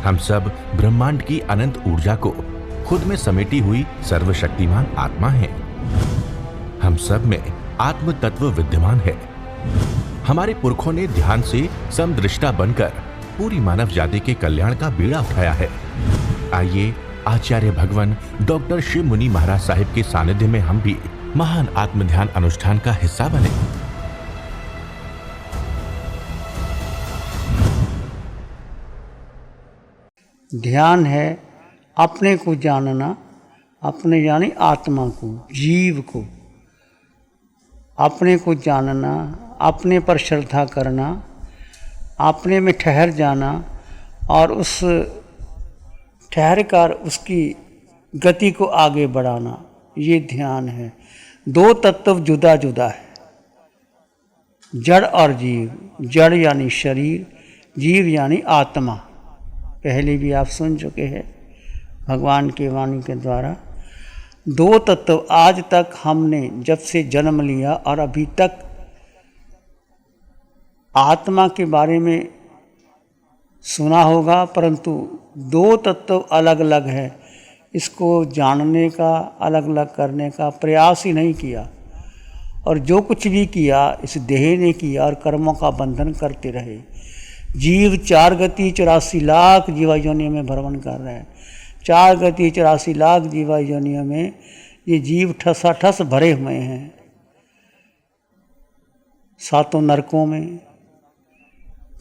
हम सब ब्रह्मांड की अनंत ऊर्जा को खुद में समेटी हुई सर्वशक्तिमान आत्मा हैं। हम सब में आत्म तत्व विद्यमान है। हमारे पुरखों ने ध्यान से समदृष्टा बनकर पूरी मानव जाति के कल्याण का बीड़ा उठाया है। आइए आचार्य भगवान डॉक्टर शिव मुनि महाराज साहिब के सानिध्य में हम भी महान आत्म ध्यान अनुष्ठान का हिस्सा बने। ध्यान है अपने को जानना, अपने यानी आत्मा को, जीव को अपने को जानना, अपने पर श्रद्धा करना, अपने में ठहर जाना और उस ठहर कर उसकी गति को आगे बढ़ाना, ये ध्यान है। दो तत्व जुदा जुदा है, जड़ और जीव। जड़ यानी शरीर, जीव यानी आत्मा। पहले भी आप सुन चुके हैं भगवान की वाणी के द्वारा। दो तत्व आज तक हमने जब से जन्म लिया और अभी तक आत्मा के बारे में सुना होगा, परंतु दो तत्व अलग अलग है। इसको जानने का, अलग अलग करने का प्रयास ही नहीं किया और जो कुछ भी किया इस देह ने किया और कर्मों का बंधन करते रहे। जीव 4 गति 84 लाख जीवा योनियों में भ्रमण कर रहे हैं। 4 गति 84 लाख जीवा योनियों में ये जीव ठसाठस भरे हुए हैं। 7 नरकों में,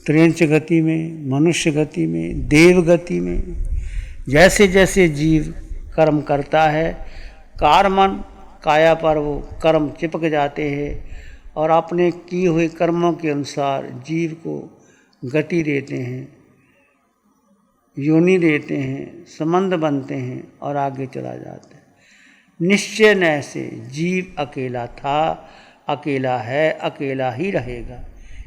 त्रिंच गति में, मनुष्य गति में, देव गति में। जैसे जैसे जीव कर्म करता है, कारमन काया पर वो कर्म चिपक जाते हैं और अपने किए हुए कर्मों के अनुसार जीव को गति देते हैं, योनि देते हैं, संबंध बनते हैं और आगे चला जाता है। निश्चय न से जीव अकेला था, अकेला है, अकेला ही रहेगा।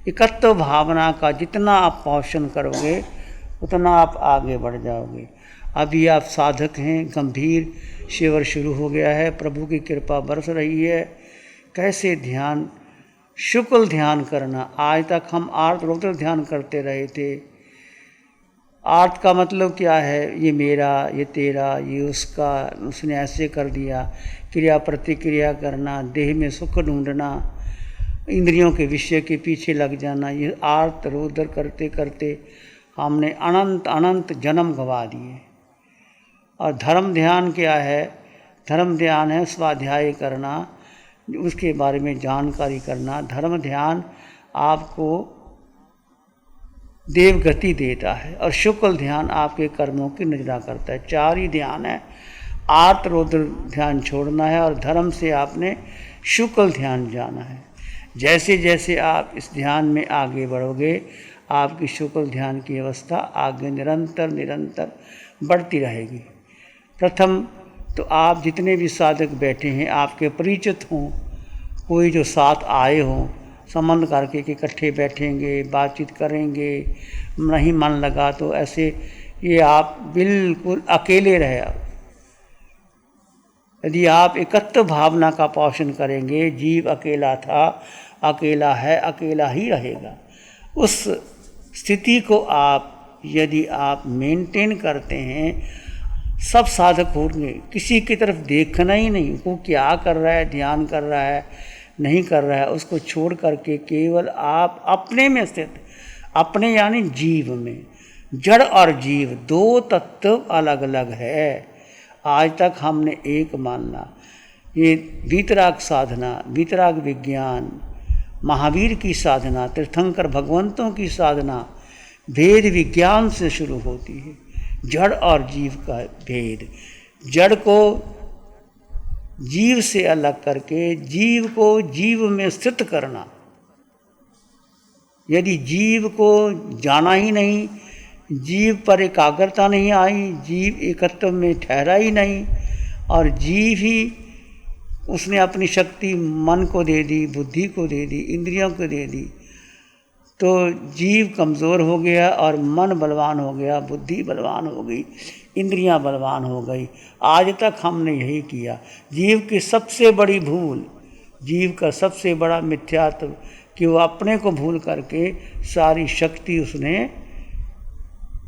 एकत्व भावना का जितना आप पोषण करोगे उतना आप आगे बढ़ जाओगे। अभी आप साधक हैं, गंभीर शिविर शुरू हो गया है, प्रभु की कृपा बरस रही है। कैसे ध्यान, शुक्ल ध्यान करना। आज तक हम आर्त रौद्र ध्यान करते रहे थे। आर्त का मतलब क्या है? ये मेरा, ये तेरा, ये उसका, उसने ऐसे कर दिया। क्रिया प्रतिक्रिया करना, देह में सुख ढूंढना, इंद्रियों के विषय के पीछे लग जाना। ये आर्त रौद्र करते करते हमने अनंत अनंत जन्म गंवा दिए। और धर्म ध्यान क्या है? धर्म ध्यान है स्वाध्याय करना, उसके बारे में जानकारी करना। धर्म ध्यान आपको देव गति देता है और शुक्ल ध्यान आपके कर्मों की निजरा करता है। 4 ही ध्यान है। आर्त रौद्र ध्यान छोड़ना है और धर्म से आपने शुक्ल ध्यान जाना है। जैसे जैसे आप इस ध्यान में आगे बढ़ोगे, आपकी शुक्ल ध्यान की अवस्था आगे निरंतर निरंतर बढ़ती रहेगी। प्रथम तो आप जितने भी साधक बैठे हैं, आपके परिचित हों, कोई जो साथ आए हों, संबंध करके कि इकट्ठे बैठेंगे, बातचीत करेंगे, नहीं मन लगा तो ऐसे ये आप बिल्कुल अकेले रहे। यदि आप एकत्व भावना का पोषण करेंगे, जीव अकेला था, अकेला है, अकेला ही रहेगा। उस स्थिति को आप यदि आप मेंटेन करते हैं, सब साधक होंगे, किसी की तरफ देखना ही नहीं, वो क्या कर रहा है, ध्यान कर रहा है, नहीं कर रहा है, उसको छोड़ करके केवल आप अपने में स्थित, अपने यानी जीव में। जड़ और जीव 2 तत्व अलग अलग है। आज तक हमने एक मानना। ये वीतराग साधना, वीतराग विज्ञान, महावीर की साधना, तीर्थंकर भगवंतों की साधना भेद विज्ञान से शुरू होती है। जड़ और जीव का भेद, जड़ को जीव से अलग करके जीव को जीव में स्थित करना। यदि जीव को जाना ही नहीं, जीव पर एकाग्रता नहीं आई, जीव एकत्व में ठहरा ही नहीं और जीव ही उसने अपनी शक्ति मन को दे दी, बुद्धि को दे दी, इंद्रियों को दे दी, तो जीव कमज़ोर हो गया और मन बलवान हो गया, बुद्धि बलवान हो गई, इंद्रियां बलवान हो गई। आज तक हमने यही किया। जीव की सबसे बड़ी भूल, जीव का सबसे बड़ा मिथ्यात्व कि वो अपने को भूल करके सारी शक्ति उसने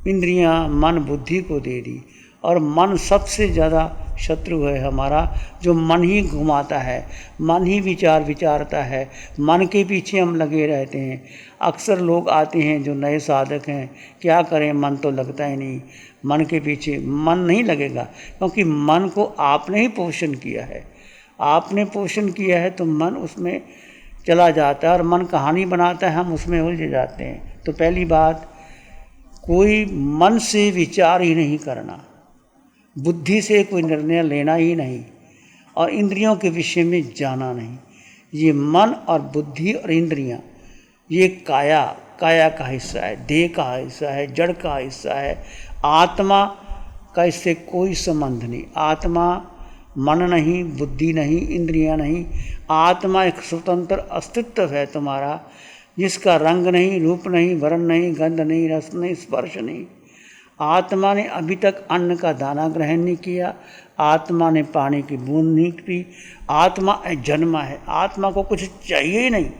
इंद्रियां मन बुद्धि को दे दी, और मन सबसे ज़्यादा शत्रु है हमारा, जो मन ही घुमाता है, मन ही विचारता है, मन के पीछे हम लगे रहते हैं। अक्सर लोग आते हैं जो नए साधक हैं, क्या करें, मन तो लगता ही नहीं, मन के पीछे मन नहीं लगेगा, क्योंकि मन को आपने ही पोषण किया है। आपने पोषण किया है तो मन उसमें चला जाता है, और मन कहानी बनाता है, हम उसमें उलझ जाते हैं। तो पहली बात, कोई मन से विचार ही नहीं करना, बुद्धि से कोई निर्णय लेना ही नहीं, और इंद्रियों के विषय में जाना नहीं। ये मन और बुद्धि और इंद्रियां, ये काया का हिस्सा है, देह का हिस्सा है, जड़ का हिस्सा है। आत्मा का इससे कोई संबंध नहीं। आत्मा मन नहीं, बुद्धि नहीं, इंद्रियां नहीं। आत्मा एक स्वतंत्र अस्तित्व है तुम्हारा, जिसका रंग नहीं, रूप नहीं, वर्ण नहीं, गंध नहीं, रस नहीं, स्पर्श नहीं। आत्मा ने अभी तक अन्न का दाना ग्रहण नहीं किया, आत्मा ने पानी की बूंद नहीं पी। आत्मा जन्मा है, आत्मा को कुछ चाहिए ही नहीं,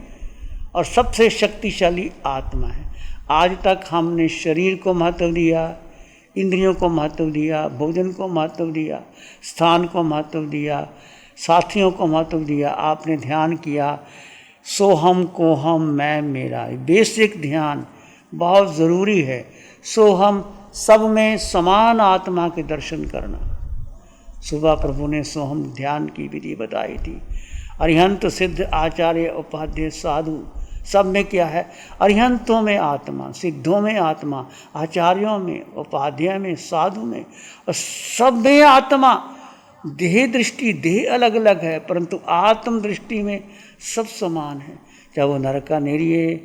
और सबसे शक्तिशाली आत्मा है। आज तक हमने शरीर को महत्व दिया, इंद्रियों को महत्व दिया, भोजन को महत्व दिया, स्थान को महत्व दिया, साथियों को महत्व दिया। आपने ध्यान किया, सोहम कोहम मैं मेरा, बेसिक ध्यान बहुत ज़रूरी है। सोहम, सब में समान आत्मा के दर्शन करना। सुबह प्रभु ने सोहम ध्यान की विधि बताई थी। अरिहंत सिद्ध आचार्य उपाध्याय साधु, सब में क्या है, अरिहंतों में आत्मा, सिद्धों में आत्मा, आचार्यों में, उपाध्याय में, साधु में, और सब में आत्मा। देह दृष्टि, देह अलग अलग है, परंतु आत्म दृष्टि में सब समान है। चाहे वो नरकानेरी है,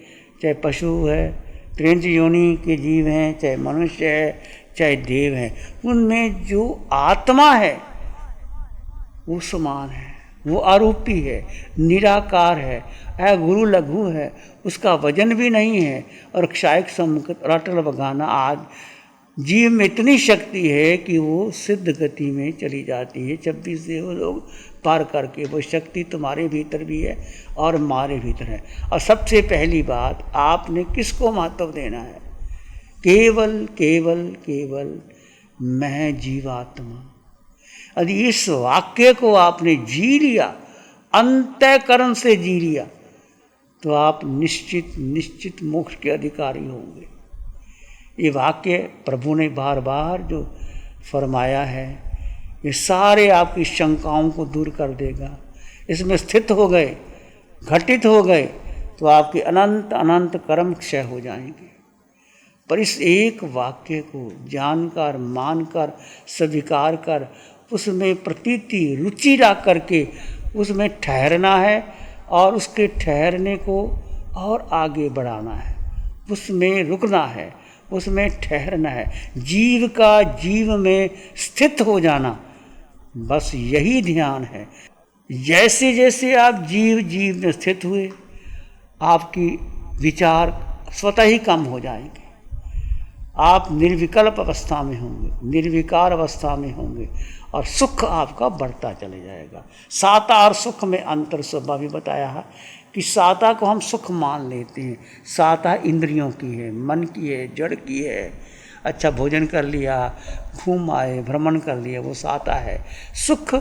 चाहे पशु है, त्रिंज योनि के जीव हैं, चाहे मनुष्य है, चाहे देव हैं, उनमें जो आत्मा है वो समान है, वो आरोपी है, निराकार है, गुरु लघु है, उसका वजन भी नहीं है, और क्षायक सम्मुख रटल बगाना। आज जीव में इतनी शक्ति है कि वो सिद्ध गति में चली जाती है, 26 देव लोग पार करके। वो शक्ति तुम्हारे भीतर भी है और हमारे भीतर है। और सबसे पहली बात, आपने किसको महत्व देना है? केवल केवल केवल मैं जीवात्मा। यदि इस वाक्य को आपने जी लिया, अंतःकरण से जी लिया, तो आप निश्चित मोक्ष के अधिकारी होंगे। ये वाक्य प्रभु ने बार बार जो फरमाया है, ये सारे आपकी शंकाओं को दूर कर देगा। इसमें स्थित हो गए, घटित हो गए, तो आपके अनंत अनंत कर्म क्षय हो जाएंगे। पर इस एक वाक्य को जानकर, मानकर, स्वीकार कर, उसमें प्रतीति, रुचि रख करके उसमें ठहरना है, और उसके ठहरने को और आगे बढ़ाना है, उसमें रुकना है, उसमें ठहरना है, जीव का जीव में स्थित हो जाना, बस यही ध्यान है। जैसे जैसे आप जीव में स्थित हुए, आपकी विचार स्वतः ही कम हो जाएंगे। आप निर्विकल्प अवस्था में होंगे, निर्विकार अवस्था में होंगे, और सुख आपका बढ़ता चले जाएगा। साता और सुख में अंतर सुबह भी बताया है कि साता को हम सुख मान लेते हैं। साता इंद्रियों की है, मन की है, जड़ की है। अच्छा भोजन कर लिया, घूम आए, भ्रमण कर लिया, वो साता है। सुख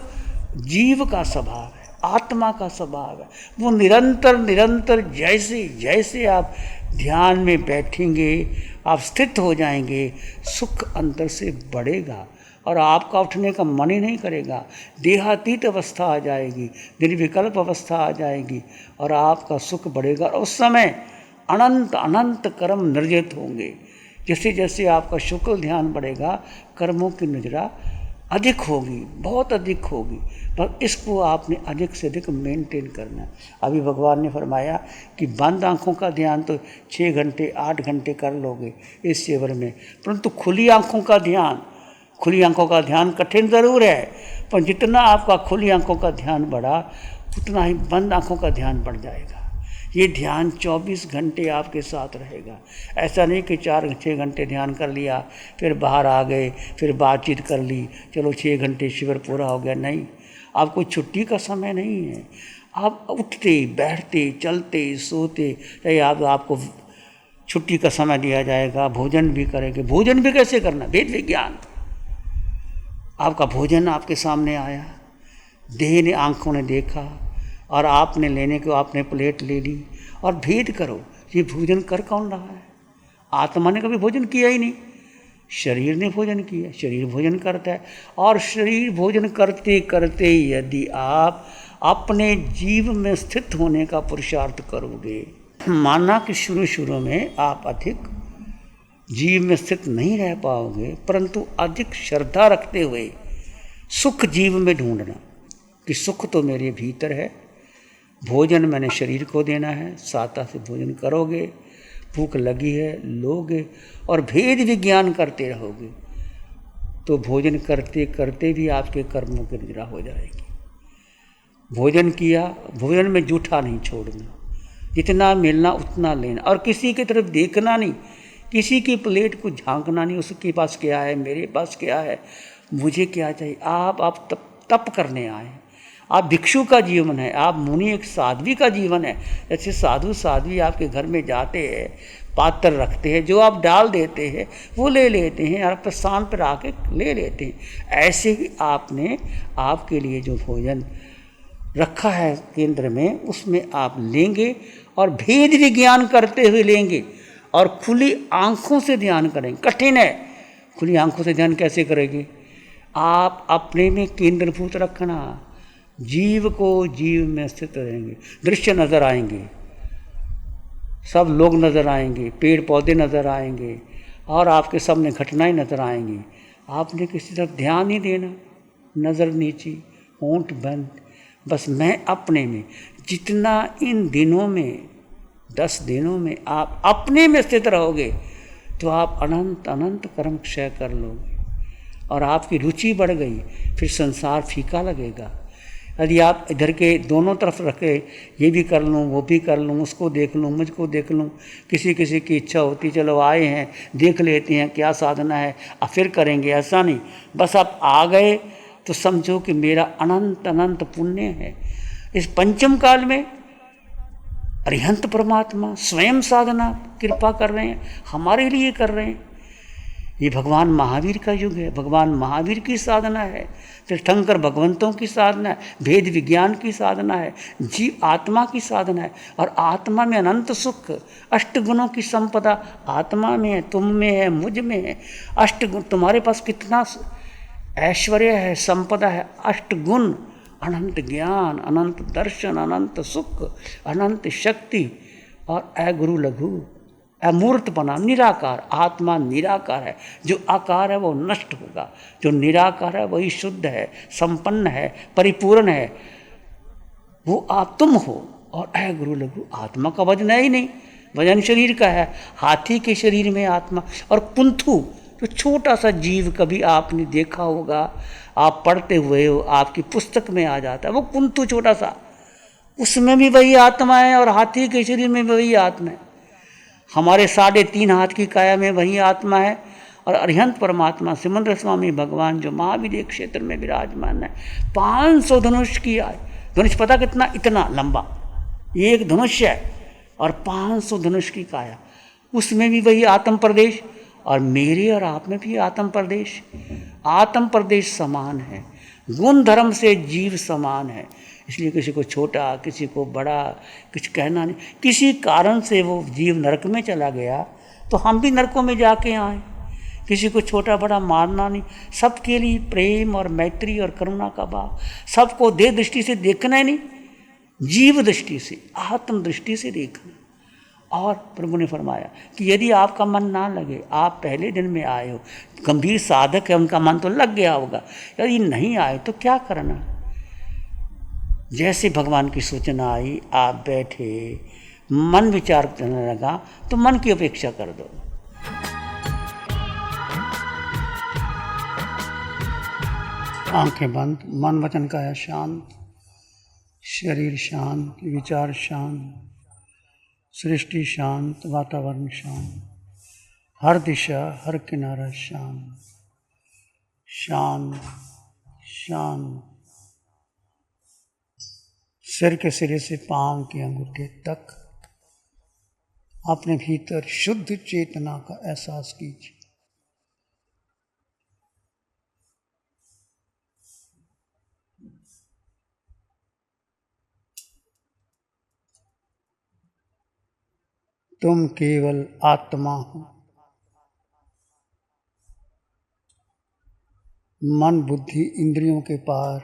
जीव का स्वभाव है, आत्मा का स्वभाव है। वो निरंतर जैसे जैसे आप ध्यान में बैठेंगे, आप स्थित हो जाएंगे, सुख अंदर से बढ़ेगा, और आपका उठने का मन ही नहीं करेगा। देहातीत अवस्था आ जाएगी, निर्विकल्प अवस्था आ जाएगी, और आपका सुख बढ़ेगा। और उस समय अनंत अनंत कर्म निर्जित होंगे। जैसे जैसे आपका शुक्ल ध्यान बढ़ेगा, कर्मों की नजरा अधिक होगी, बहुत अधिक होगी। पर इसको आपने अधिक से अधिक मेंटेन करना है। अभी भगवान ने फरमाया कि बंद आँखों का ध्यान तो 6 घंटे 8 घंटे कर लोगे इस सेवर में, परंतु खुली आँखों का ध्यान कठिन ज़रूर है, पर जितना आपका खुली आँखों का ध्यान बढ़ा, उतना ही बंद आँखों का ध्यान बढ़ जाएगा। ये ध्यान 24 घंटे आपके साथ रहेगा। ऐसा नहीं कि 4-6 घंटे ध्यान कर लिया, फिर बाहर आ गए, फिर बातचीत कर ली, चलो 6 घंटे शिविर पूरा हो गया। नहीं, आपको छुट्टी का समय नहीं है। आप उठते, बैठते, चलते, सोते, चाहे आपको छुट्टी का समय दिया जाएगा, भोजन भी करेंगे। भोजन भी कैसे करना, वेद विज्ञान। आपका भोजन आपके सामने आया, देह ने आंखों ने देखा और आपने लेने को आपने प्लेट ले ली और भेद करो ये भोजन कर कौन रहा है। आत्मा ने कभी भोजन किया ही नहीं, शरीर ने भोजन किया, शरीर भोजन करता है। और शरीर भोजन करते करते यदि आप अपने जीव में स्थित होने का पुरुषार्थ करोगे, माना कि शुरू शुरू में आप अधिक जीव में स्थित नहीं रह पाओगे, परंतु अधिक श्रद्धा रखते हुए सुख जीव में ढूंढना कि सुख तो मेरे भीतर है, भोजन मैंने शरीर को देना है, साता से भोजन करोगे, भूख लगी है लोगे और भेद विज्ञान करते रहोगे तो भोजन करते करते भी आपके कर्मों की निद्रा हो जाएगी। भोजन किया, भोजन में जूठा नहीं छोड़ना, जितना मिलना उतना लेना और किसी की तरफ देखना नहीं, किसी की प्लेट को झांकना नहीं, उसके पास क्या है, मेरे पास क्या है, मुझे क्या चाहिए। आप तप करने आए, आप भिक्षु का जीवन है, आप मुनि एक साध्वी का जीवन है। जैसे साधु साध्वी आपके घर में जाते हैं, पात्र रखते हैं, जो आप डाल देते हैं वो ले लेते हैं और प्रस्थान पर आके ले लेते हैं। ऐसे ही आपने आपके लिए जो भोजन रखा है केंद्र में, उसमें आप लेंगे और भेद विज्ञान करते हुए लेंगे और खुली आंखों से ध्यान करेंगे। कठिन है, खुली आंखों से ध्यान कैसे करेंगे। आप अपने में केंद्रभूत रखना, जीव को जीव में स्थित रहेंगे। दृश्य नजर आएंगे, सब लोग नजर आएंगे, पेड़ पौधे नजर आएंगे और आपके सामने घटनाएं नजर आएंगी। आपने किसी तरफ ध्यान नहीं देना, नज़र नीची, होंठ बंद, बस मैं अपने में। जितना इन दिनों में 10 दिनों में आप अपने में स्थित रहोगे तो आप अनंत अनंत कर्म क्षय कर लोगे और आपकी रुचि बढ़ गई, फिर संसार फीका लगेगा। यदि आप इधर के दोनों तरफ रखे, ये भी कर लूँ, वो भी कर लूँ, उसको देख लूँ, मुझको देख लूँ, किसी किसी की इच्छा होती चलो आए हैं देख लेते हैं क्या साधना है और फिर करेंगे, ऐसा नहीं। बस आप आ गए तो समझो कि मेरा अनंत अनंत पुण्य है। इस पंचम काल में अरिहंत परमात्मा स्वयं साधना कृपा कर रहे हैं, हमारे लिए कर रहे हैं। ये भगवान महावीर का युग है, भगवान महावीर की साधना है, तीर्थंकर भगवंतों की साधना है, भेद विज्ञान की साधना है, जीव आत्मा की साधना है। और आत्मा में अनंत सुख, अष्टगुणों की संपदा आत्मा में है, तुम में है, मुझ में है। अष्टगुण, तुम्हारे पास कितना ऐश्वर्य है, संपदा है, अष्टगुण, अनंत ज्ञान, अनंत दर्शन, अनंत सुख, अनंत शक्ति और अगुरु लघु, अमूर्तपना, निराकार। आत्मा निराकार है, जो आकार है वो नष्ट होगा, जो निराकार है वही शुद्ध है, संपन्न है, परिपूर्ण है, वो आप तुम हो। और अगुरु लघु, आत्मा का वजन है ही नहीं, वजन शरीर का है, हाथी के शरीर में आत्मा। और कुंथु, तो छोटा सा जीव, कभी आपने देखा होगा, आप पढ़ते हुए हो, आपकी पुस्तक में आ जाता है वो कुंथु छोटा सा, उसमें भी वही आत्मा है और हाथी के शरीर में वही आत्मा है। हमारे 3.5 हाथ की काया में वही आत्मा है। और अरिहंत परमात्मा सिमंद्र स्वामी भगवान जो महावीर क्षेत्र में विराजमान है, 500 धनुष की आय, धनुष पता कितना, इतना लंबा एक धनुष है और 500 धनुष की काया, उसमें भी वही आत्म प्रदेश। और मेरे और आप में भी आत्म प्रदेश समान है, गुण धर्म से जीव समान है। इसलिए किसी को छोटा, किसी को बड़ा कुछ कहना नहीं। किसी कारण से वो जीव नरक में चला गया तो हम भी नरकों में जाके आए। किसी को छोटा बड़ा मारना नहीं, सबके लिए प्रेम और मैत्री और करुणा का भाव, सबको देह दृष्टि से देखना ही नहीं, जीव दृष्टि से, आत्म दृष्टि से देखना। और प्रभु ने फरमाया कि यदि आपका मन ना लगे, आप पहले दिन में आए हो, गंभीर साधक है, उनका मन तो लग गया होगा, यदि नहीं आए तो क्या करना। जैसे भगवान की सूचना आई, आप बैठे, मन विचार करने लगा, तो मन की अपेक्षा कर दो। आंखें बंद, मन वचन काया शांत, शरीर शांत, विचार शांत, सृष्टि शांत, वातावरण शांत, हर दिशा हर किनारा शांत शांत शांत। सिर के सिरे से पांव के अंगूठे तक अपने भीतर शुद्ध चेतना का एहसास कीजिए। तुम केवल आत्मा हो। मन बुद्धि इंद्रियों के पार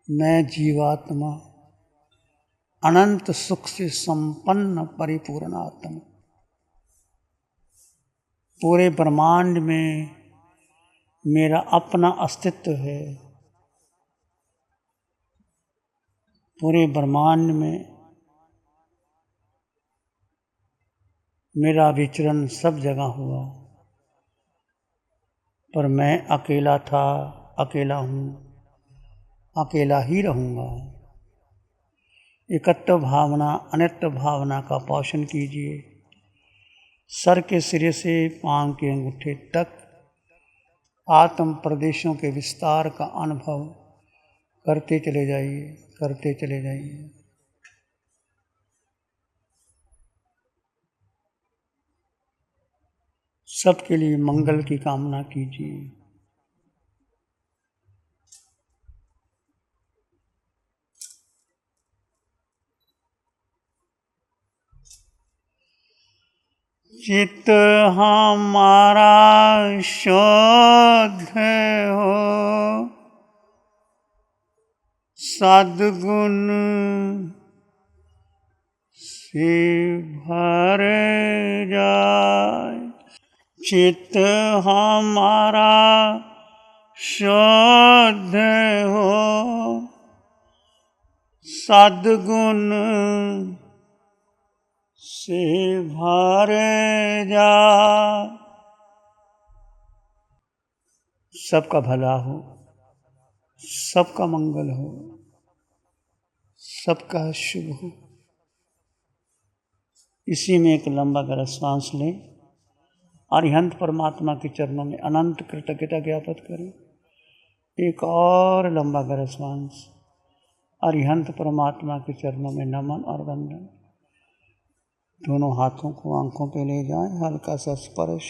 मैं जीवात्मा अनंत सुख से संपन्न परिपूर्ण आत्मा। पूरे ब्रह्मांड में मेरा अपना अस्तित्व है। पूरे ब्रह्मांड में मेरा विचरण सब जगह हुआ, पर मैं अकेला था, अकेला हूँ, अकेला ही रहूँगा। एकत्व भावना अनित्य भावना का पोषण कीजिए। सर के सिरे से पांव के अंगूठे तक आत्म प्रदेशों के विस्तार का अनुभव करते चले जाइए, करते चले जाइए। सबके लिए मंगल की कामना कीजिए। चित्त हमारा शुद्ध हो, सद्गुण से भर जाए। चित्त हमारा शुद्ध हो, सद्गुण से भर जा। सबका भला हो, सबका मंगल हो, सबका शुभ हो। इसी में एक लंबा गहरा सांस लें। अरिहंत परमात्मा के चरणों में अनंत कृतज्ञता ज्ञापित करें। एक और लंबा गहरा सांस। अरिहंत परमात्मा के चरणों में नमन और वंदन। दोनों हाथों को आंखों पे ले जाएं। हल्का सा स्पर्श।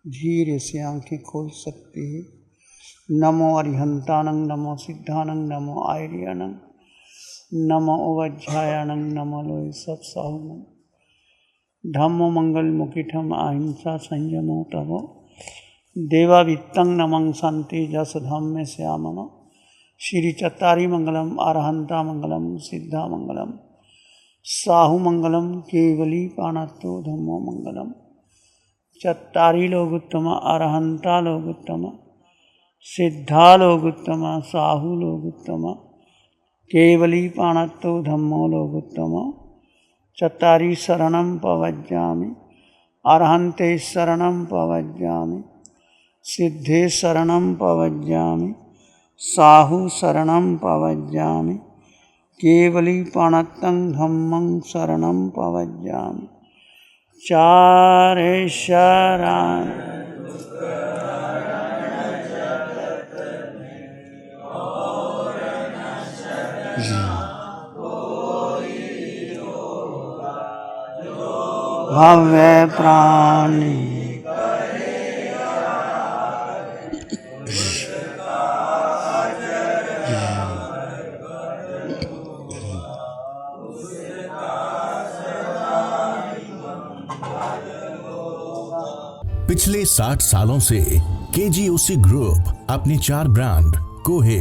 धीरे से आंखें खोल सकती है। नमो अरिहंतानंग, नमो सिद्धानंग, नमो आयर्यानंग, नमो उवज्झायानंग, नमो लोय सब साहुनंग। धम्मो मंगल मुखिठम अहिंसा संयमो तवो देवा वित्तं नमं शांति जस धम्मे श्यामनो। श्री चत्तारी मंगलम, अरहंता मंगलम, सिद्धा मंगलम, साहु मंगलम, केवली पाणत्तो धम्मो मंगलम। चत्तारी लोगुत्तम, अरहंता लोगुत्तम, सिद्धा लोगुत्तम, साहु लोगुत्तम, केवली पाणत्तो धम्मो लोगुत्तम। चत्तारी शरणं पवज्जामि, अरहंते शरणं पवज्जामि, सिद्धे शरणं पवज्जामि, साहु शरणं पवज्जामि, केवली पाणत्तं धम्मं शरणं पवज्जामि। चारे शरण भव्य प्राणी पिछले 60 सालों से केजीओसी ग्रुप अपने 4 ब्रांड कोहे,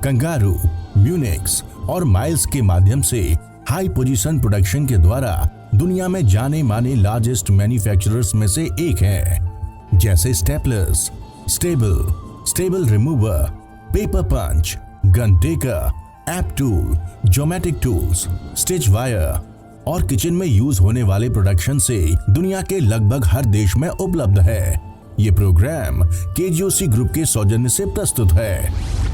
कंगारू, म्यूनिक्स और माइल्स के माध्यम से हाई पोजीशन प्रोडक्शन के द्वारा दुनिया में जाने माने लार्जेस्ट मैन्युफैक्चरर्स में से एक है। जैसे staplers, staple remover, paper punch, gun tacker, app tool, geometric tools, stitch wire और किचन में यूज होने वाले प्रोडक्शन से दुनिया के लगभग हर देश में उपलब्ध है। ये प्रोग्राम केजीओसी ग्रुप के सौजन्य से प्रस्तुत है।